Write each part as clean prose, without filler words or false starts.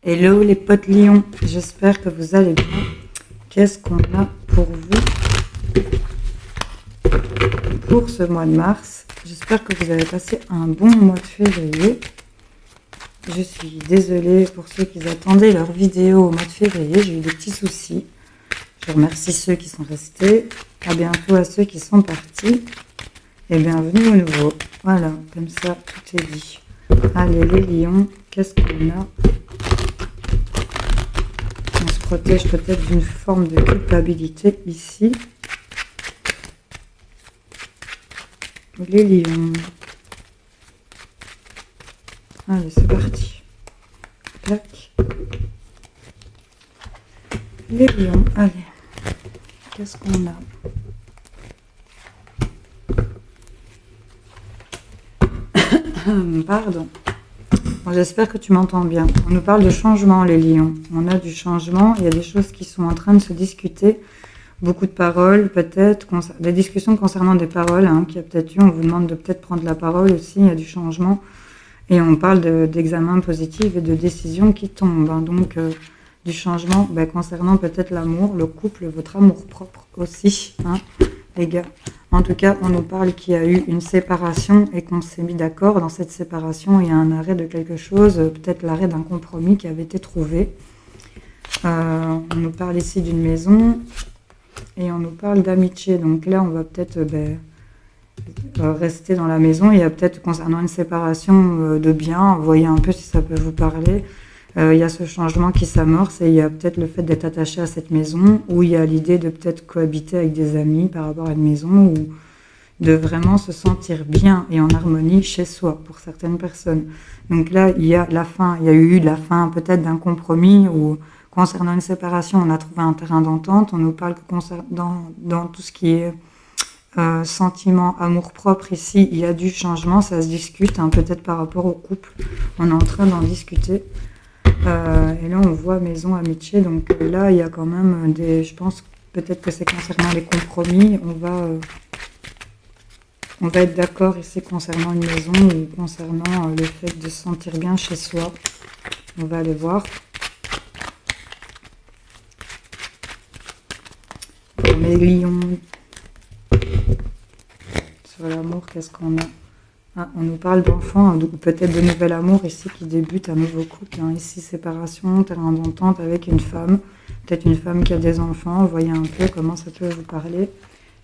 Hello les potes lions, j'espère que vous allez bien. Qu'est-ce qu'on a pour vous pour ce mois de mars? J'espère que vous avez passé un bon mois de février. Je suis désolée pour ceux qui attendaient leur vidéo au mois de février, j'ai eu des petits soucis. Je remercie ceux qui sont restés, à bientôt à ceux qui sont partis et bienvenue au nouveau. Voilà, comme ça tout est dit. Allez les lions, qu'est-ce qu'on a? On se protège peut-être d'une forme de culpabilité ici. Les lions. Allez, c'est parti. Clac. Les lions, allez. Qu'est-ce qu'on a? Pardon. Bon, j'espère que tu m'entends bien. On nous parle de changement, les lions. On a du changement, il y a des choses qui sont en train de se discuter. Beaucoup de paroles, peut-être, des discussions concernant des paroles, qu'il y a peut-être eu. On vous demande de peut-être prendre la parole aussi, il y a du changement. Et on parle d'examens positifs et de décisions qui tombent. Donc, du changement concernant peut-être l'amour, le couple, votre amour propre aussi, les gars. En tout cas, on nous parle qu'il y a eu une séparation et qu'on s'est mis d'accord. Dans cette séparation, il y a un arrêt de quelque chose, peut-être l'arrêt d'un compromis qui avait été trouvé. On nous parle ici d'une maison et on nous parle d'amitié. Donc là, on va peut-être rester dans la maison. Il y a peut-être concernant une séparation de biens, voyez un peu si ça peut vous parler. Il y a ce changement qui s'amorce et il y a peut-être le fait d'être attaché à cette maison ou il y a l'idée de peut-être cohabiter avec des amis par rapport à une maison ou de vraiment se sentir bien et en harmonie chez soi pour certaines personnes. Donc là, il y a la fin, il y a eu la fin peut-être d'un compromis ou concernant une séparation, on a trouvé un terrain d'entente. On nous parle que dans tout ce qui est sentiment, amour-propre ici, il y a du changement, ça se discute, peut-être par rapport au couple. On est en train d'en discuter. Et là, on voit maison, amitié. Donc là, il y a quand même je pense peut-être que c'est concernant les compromis. On va être d'accord ici concernant une maison ou concernant le fait de se sentir bien chez soi. On va aller voir. Pour mes lions. Sur l'amour, qu'est-ce qu'on a? On nous parle d'enfants, ou peut-être de nouvel amour ici qui débute, un nouveau couple. Ici, séparation, terrain d'entente avec une femme. Peut-être une femme qui a des enfants. Vous voyez un peu comment ça peut vous parler.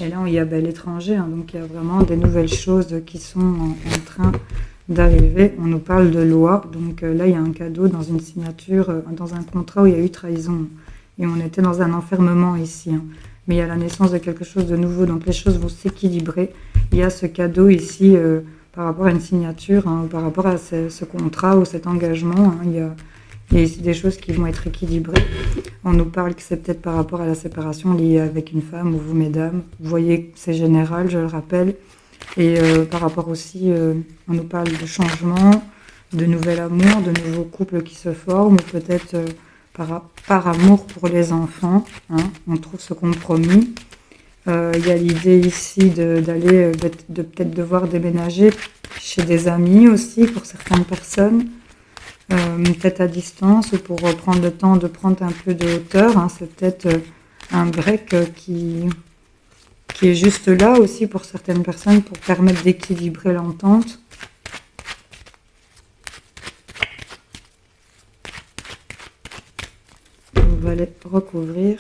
Et là, il y a l'étranger. Donc, il y a vraiment des nouvelles choses qui sont en train d'arriver. On nous parle de loi. Donc là, il y a un cadeau dans une signature, dans un contrat où il y a eu trahison. Et on était dans un enfermement ici. Mais il y a la naissance de quelque chose de nouveau. Donc, les choses vont s'équilibrer. Il y a ce cadeau ici... par rapport à une signature, par rapport à ce contrat ou cet engagement, il y a ici des choses qui vont être équilibrées. On nous parle que c'est peut-être par rapport à la séparation liée avec une femme ou vous, mesdames. Vous voyez que c'est général, je le rappelle. Et par rapport aussi, on nous parle de changement, de nouvel amour, de nouveaux couples qui se forment, ou peut-être par amour pour les enfants. On trouve ce compromis. Il y a l'idée ici d'aller peut-être devoir déménager chez des amis aussi pour certaines personnes, peut-être à distance ou pour prendre le temps de prendre un peu de hauteur. C'est peut-être un break qui est juste là aussi pour certaines personnes pour permettre d'équilibrer l'entente. On va aller recouvrir.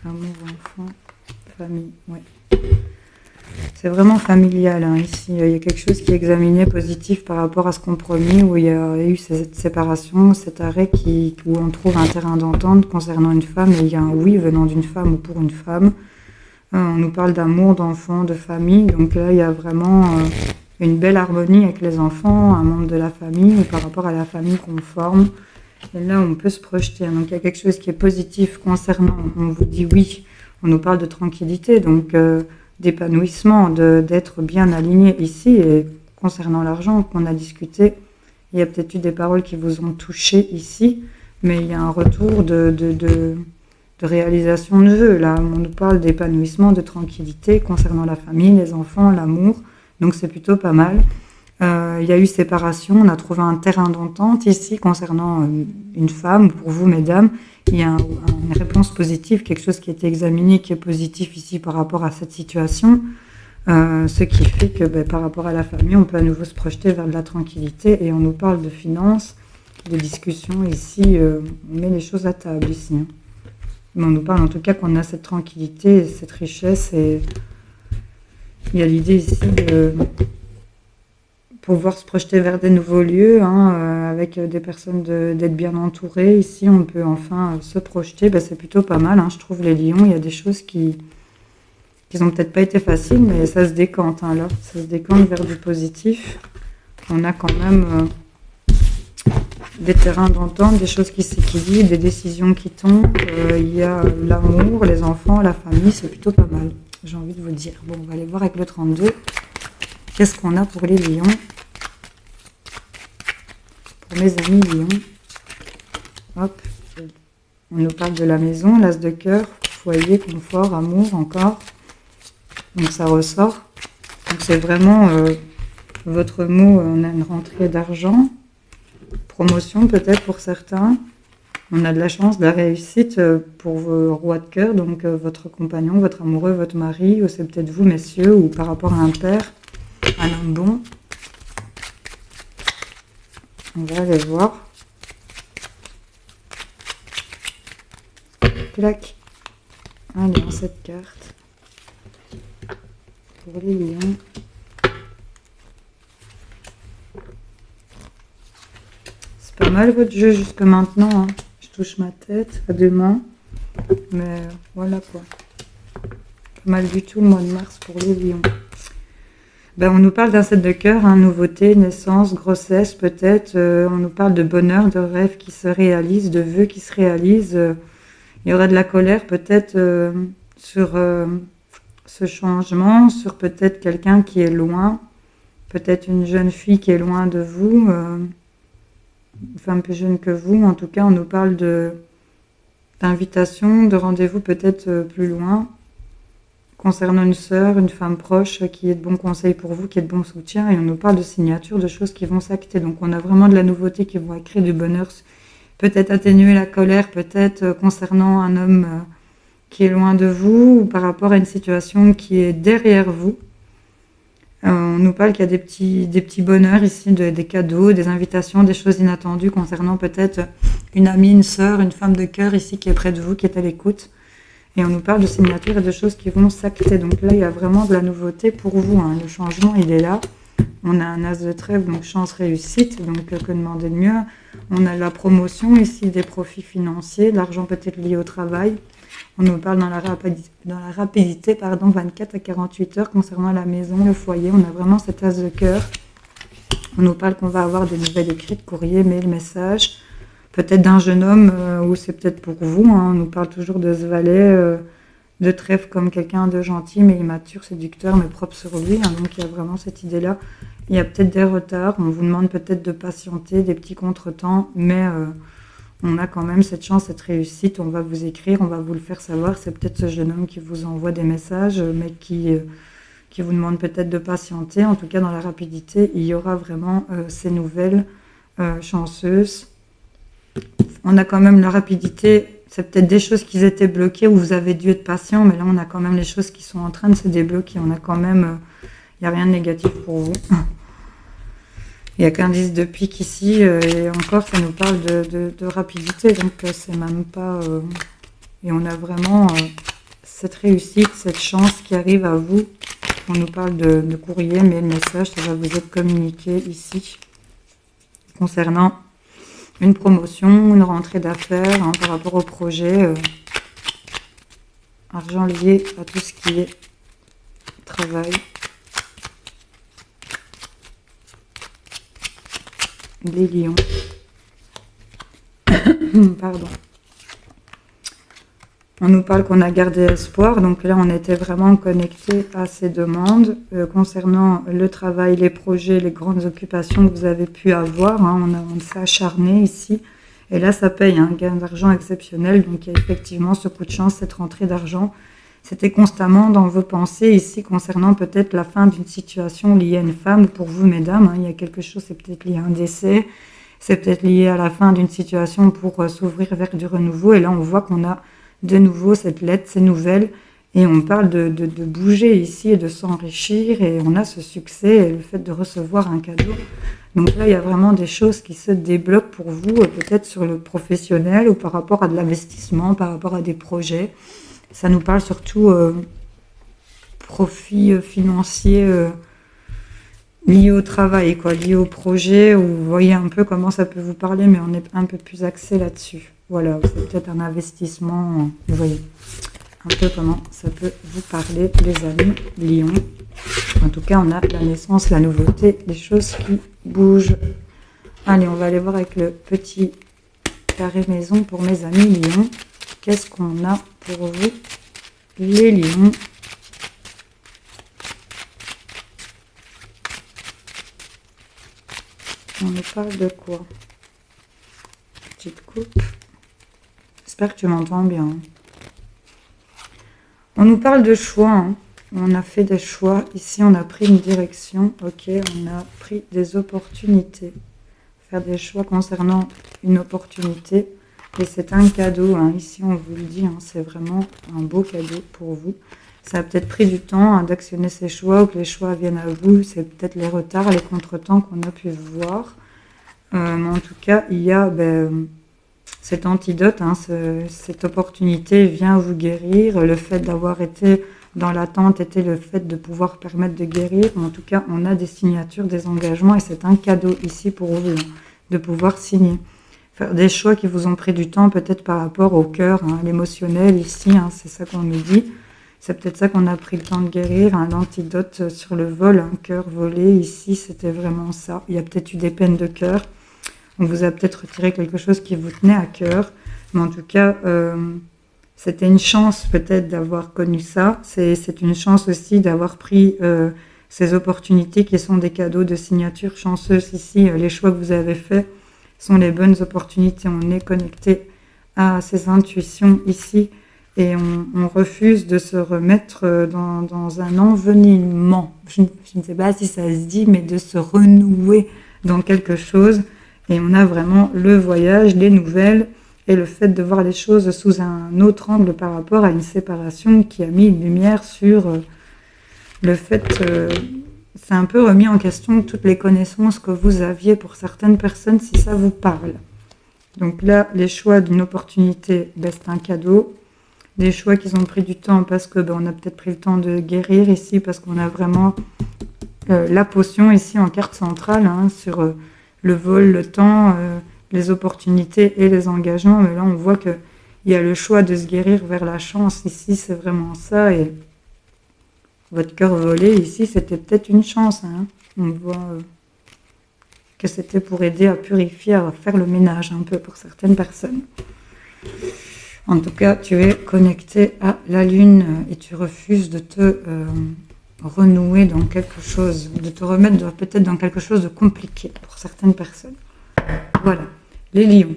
Amour, enfant, famille, ouais. C'est vraiment familial ici. Il y a quelque chose qui est examiné positif par rapport à ce compromis où il y a eu cette séparation, cet arrêt où on trouve un terrain d'entente concernant une femme et il y a un oui venant d'une femme ou pour une femme. On nous parle d'amour, d'enfant, de famille. Donc là, il y a vraiment une belle harmonie avec les enfants, un membre de la famille ou par rapport à la famille qu'on forme. Et là, on peut se projeter. Donc, il y a quelque chose qui est positif concernant, on vous dit oui, on nous parle de tranquillité, donc d'épanouissement, d'être bien aligné ici. Et concernant l'argent qu'on a discuté, il y a peut-être eu des paroles qui vous ont touché ici, mais il y a un retour de réalisation de vœux. Là, on nous parle d'épanouissement, de tranquillité concernant la famille, les enfants, l'amour. Donc, c'est plutôt pas mal. Il y a eu séparation, on a trouvé un terrain d'entente ici concernant une femme. Pour vous, mesdames, il y a une réponse positive, quelque chose qui a été examiné, qui est positif ici par rapport à cette situation. Ce qui fait que par rapport à la famille, on peut à nouveau se projeter vers de la tranquillité. Et on nous parle de finances, de discussions ici. On met les choses à table ici. Hein. Mais on nous parle en tout cas qu'on a cette tranquillité, cette richesse. Et il y a l'idée ici de pouvoir se projeter vers des nouveaux lieux, hein, avec des personnes, d'être bien entourées. Ici, on peut enfin se projeter. C'est plutôt pas mal, hein, je trouve, les lions. Il y a des choses qui n'ont peut-être pas été faciles, mais ça se décante, hein, là. Ça se décante vers du positif. On a quand même des terrains d'entente, des choses qui s'équilibrent, des décisions qui tombent. Il y a l'amour, les enfants, la famille, c'est plutôt pas mal, j'ai envie de vous dire. Bon, on va aller voir avec le 32. Qu'est-ce qu'on a pour les lions? Pour mes amis lions. Hop. On nous parle de la maison, l'as de cœur, foyer, confort, amour encore. Donc ça ressort. Donc c'est vraiment votre mot, on a une rentrée d'argent. Promotion peut-être pour certains. On a de la chance, de la réussite pour vos rois de cœur, donc votre compagnon, votre amoureux, votre mari, ou c'est peut-être vous, messieurs, ou par rapport à un père, un homme bon. On va aller voir. Clac. Allez, en cette carte. Pour les lions. C'est pas mal votre jeu jusque maintenant. Hein. Je touche ma tête à deux mains. Mais voilà quoi. Pas mal du tout le mois de mars pour les lions. On nous parle d'un 7 de cœur, hein, nouveauté, naissance, grossesse peut-être. On nous parle de bonheur, de rêves qui se réalisent, de vœux qui se réalisent. Il y aura de la colère peut-être sur ce changement, sur peut-être quelqu'un qui est loin, peut-être une jeune fille qui est loin de vous, une femme plus jeune que vous. En tout cas, on nous parle d'invitation, de rendez-vous peut-être plus loin. Concernant une sœur, une femme proche qui est de bons conseils pour vous, qui est de bons soutiens, et on nous parle de signature, de choses qui vont s'acter. Donc on a vraiment de la nouveauté qui va créer du bonheur, peut-être atténuer la colère, peut-être concernant un homme qui est loin de vous, ou par rapport à une situation qui est derrière vous. On nous parle qu'il y a des petits bonheurs ici, des cadeaux, des invitations, des choses inattendues concernant peut-être une amie, une sœur, une femme de cœur ici qui est près de vous, qui est à l'écoute. Et on nous parle de signatures et de choses qui vont s'acter. Donc là, il y a vraiment de la nouveauté pour vous. Hein. Le changement, il est là. On a un as de trèfle, donc chance, réussite. Donc que demander de mieux? On a la promotion ici, des profits financiers, de l'argent peut-être lié au travail. On nous parle dans la rapidité, 24 à 48 heures concernant la maison, le foyer. On a vraiment cet as de cœur. On nous parle qu'on va avoir des nouvelles écrites, courrier, mail, message. Peut-être d'un jeune homme, ou c'est peut-être pour vous. Hein. On nous parle toujours de ce valet de trèfle comme quelqu'un de gentil, mais immature, séducteur, mais propre sur lui. Hein. Donc il y a vraiment cette idée-là. Il y a peut-être des retards. On vous demande peut-être de patienter, des petits contretemps, mais on a quand même cette chance, cette réussite. On va vous écrire, on va vous le faire savoir. C'est peut-être ce jeune homme qui vous envoie des messages, mais qui vous demande peut-être de patienter. En tout cas, dans la rapidité, il y aura vraiment ces nouvelles chanceuses. On a quand même la rapidité, c'est peut-être des choses qui étaient bloquées où vous avez dû être patient, mais là on a quand même les choses qui sont en train de se débloquer. On a quand même, il n'y a rien de négatif pour vous. Il n'y a qu'un 10 de pique ici, et encore ça nous parle de rapidité, donc c'est même pas... et on a vraiment cette réussite, cette chance qui arrive à vous. On nous parle de courrier, mais le message, ça va vous être communiqué ici, concernant une promotion, une rentrée d'affaires, hein, par rapport au projet, argent lié à tout ce qui est travail. Les lions. Pardon. On nous parle qu'on a gardé espoir, donc là on était vraiment connecté à ces demandes concernant le travail, les projets, les grandes occupations que vous avez pu avoir. Hein, on s'est acharné ici, et là ça paye un gain d'argent exceptionnel, donc il y a effectivement ce coup de chance, cette rentrée d'argent, C'était constamment dans vos pensées ici concernant peut-être la fin d'une situation liée à une femme. Pour vous, mesdames, il y a quelque chose, c'est peut-être lié à un décès, c'est peut-être lié à la fin d'une situation pour s'ouvrir vers du renouveau. Et là, on voit qu'on a de nouveau cette lettre, ces nouvelles. Et on parle de bouger ici et de s'enrichir. Et on a ce succès et le fait de recevoir un cadeau. Donc là, il y a vraiment des choses qui se débloquent pour vous, peut-être sur le professionnel ou par rapport à de l'investissement, par rapport à des projets. Ça nous parle surtout profit financier lié au travail, quoi, lié au projet. Où vous voyez un peu comment ça peut vous parler, mais on est un peu plus axé là-dessus. Voilà, c'est peut-être un investissement, vous voyez, un peu comment ça peut vous parler, les amis Lion. En tout cas, on a la naissance, la nouveauté, des choses qui bougent. Allez, on va aller voir avec le petit carré maison pour mes amis Lion. Qu'est-ce qu'on a pour vous, les lions? On nous parle de quoi? Petite coupe. J'espère que tu m'entends bien. On nous parle de choix. Hein. On a fait des choix. Ici, on a pris une direction. Ok, on a pris des opportunités. Faire des choix concernant une opportunité. Et c'est un cadeau. Hein. Ici, on vous le dit, hein, c'est vraiment un beau cadeau pour vous. Ça a peut-être pris du temps hein, d'actionner ces choix ou que les choix viennent à vous. C'est peut-être les retards, les contretemps qu'on a pu voir. Mais en tout cas, il y a cet antidote, hein, cette opportunité vient vous guérir. Le fait d'avoir été dans l'attente était le fait de pouvoir permettre de guérir. Mais en tout cas, on a des signatures, des engagements et c'est un cadeau ici pour vous hein, de pouvoir signer. Faire des choix qui vous ont pris du temps, peut-être par rapport au cœur, hein, l'émotionnel ici, hein, c'est ça qu'on nous dit. C'est peut-être ça qu'on a pris le temps de guérir, un antidote sur le vol, un cœur volé. Ici, c'était vraiment ça. Il y a peut-être eu des peines de cœur. On vous a peut-être retiré quelque chose qui vous tenait à cœur. Mais en tout cas, c'était une chance peut-être d'avoir connu ça. C'est une chance aussi d'avoir pris ces opportunités qui sont des cadeaux de signature chanceuse ici. Les choix que vous avez faits sont les bonnes opportunités. On est connecté à ces intuitions ici et on refuse de se remettre dans un envenimement. Je ne sais pas si ça se dit, mais de se renouer dans quelque chose. Et on a vraiment le voyage, les nouvelles et le fait de voir les choses sous un autre angle par rapport à une séparation qui a mis une lumière sur le fait... c'est un peu remis en question toutes les connaissances que vous aviez pour certaines personnes si ça vous parle. Donc là, les choix d'une opportunité, c'est un cadeau. Des choix qui ont pris du temps parce que on a peut-être pris le temps de guérir ici parce qu'on a vraiment la potion ici en carte centrale hein, sur le vol, le temps, les opportunités et les engagements. Mais là, on voit qu'il y a le choix de se guérir vers la chance. Ici, c'est vraiment ça. Et votre cœur volé, ici, c'était peut-être une chance. Hein. On voit que c'était pour aider à purifier, à faire le ménage un peu pour certaines personnes. En tout cas, tu es connecté à la lune et tu refuses de te renouer dans quelque chose, de te remettre peut-être dans quelque chose de compliqué pour certaines personnes. Voilà, les lions.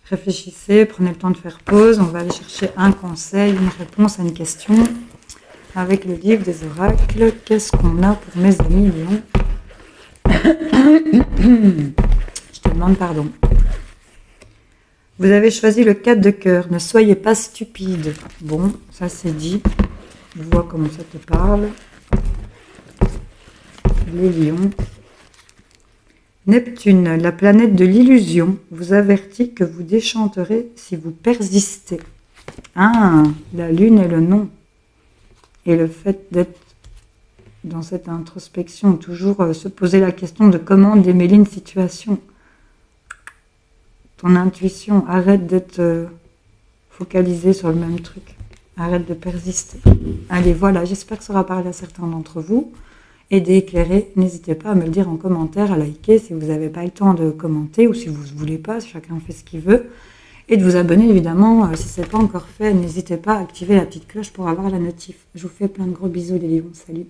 Réfléchissez, prenez le temps de faire pause. On va aller chercher un conseil, une réponse à une question avec le livre des oracles. Qu'est-ce qu'on a pour mes amis lions? Je te demande pardon. Vous avez choisi le 4 de cœur. Ne soyez pas stupide. Bon, ça c'est dit. Je vois comment ça te parle. Les lions. Neptune, la planète de l'illusion, vous avertit que vous déchanterez si vous persistez. Ah, la lune est le nom. Et le fait d'être dans cette introspection, toujours se poser la question de comment démêler une situation. Ton intuition, arrête d'être focalisé sur le même truc. Arrête de persister. Allez, voilà, j'espère que ça aura parlé à certains d'entre vous. Et d'éclairer, n'hésitez pas à me le dire en commentaire, à liker si vous n'avez pas le temps de commenter ou si vous ne voulez pas, chacun fait ce qu'il veut. Et de vous abonner évidemment, si ce n'est pas encore fait, n'hésitez pas à activer la petite cloche pour avoir la notif. Je vous fais plein de gros bisous les lions, salut.